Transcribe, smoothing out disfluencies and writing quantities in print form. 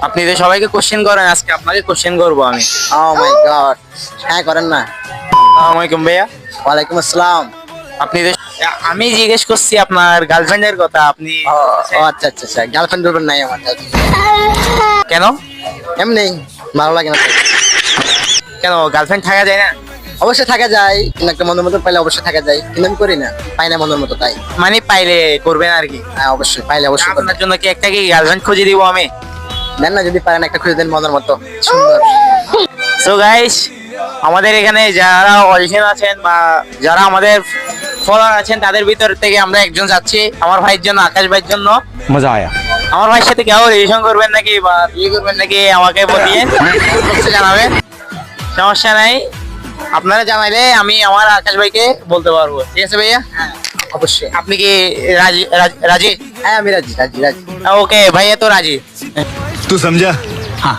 আপনি তো সবাইকে কোশ্চেন করেন, আজকে আপনাকে কোশ্চেন করবো আমি। ও মাই গড, হ্যাঁ করেন না। আসসালামু আলাইকুম ভাইয়া। ওয়ালাইকুম আসসালাম। আপনি তো, আমি জিজ্ঞেস করছি আপনার গার্লফ্রেন্ডের কথা, আপনি ও ও আচ্ছা আচ্ছা আচ্ছা, গার্লফ্রেন্ড নাই আমার। কেন এমনি ভালো লাগে না। কেন গার্লফ্রেন্ড থাকা যায় না? অবশ্যই থাকা যায়, কিন্তু একটা মনের মতো পাইলে অবশ্যই থাকা যায়, কিন্তু আমি করি না, পাই না মনের মতো, তাই। মানে পাইলে করবেন আর কি? হ্যাঁ অবশ্যই পাইলে অবশ্যই করবো। আপনার জন্য কি একটা কি গার্লফ্রেন্ড খুঁজে দিব আমি? দেন না, যদি পারেন একটা খুঁজে দেন মনের মতো সুন্দর। সো গাইস, আমাদের এখানে যারা অডিশন আছেন বা যারা আমাদের ফলোয়ার আছেন, তাদের ভিতর থেকে আমরা একজন যাচ্ছি আমার ভাইয়ের জন্য, আকাশ ভাইয়ের জন্য। मजा आया। আমার ভাইয়ের সাথে কেউ রিলেশন করবেন নাকি বা বিয়ে করবেন নাকি আমাকে বলিয়ে অবশ্যই জানাবেন, সমস্যা নাই। আপনারা জানাইলে আমি আমার আকাশ ভাইকে বলতে পারবো, ঠিক আছে ভাইয়া? হ্যাঁ অবশ্যই। আপনি কি রাজি? রাজি? হ্যাঁ আমি রাজি রাজি রাজি। ওকে ভাইয়া তো রাজি। तू समझा? हाँ।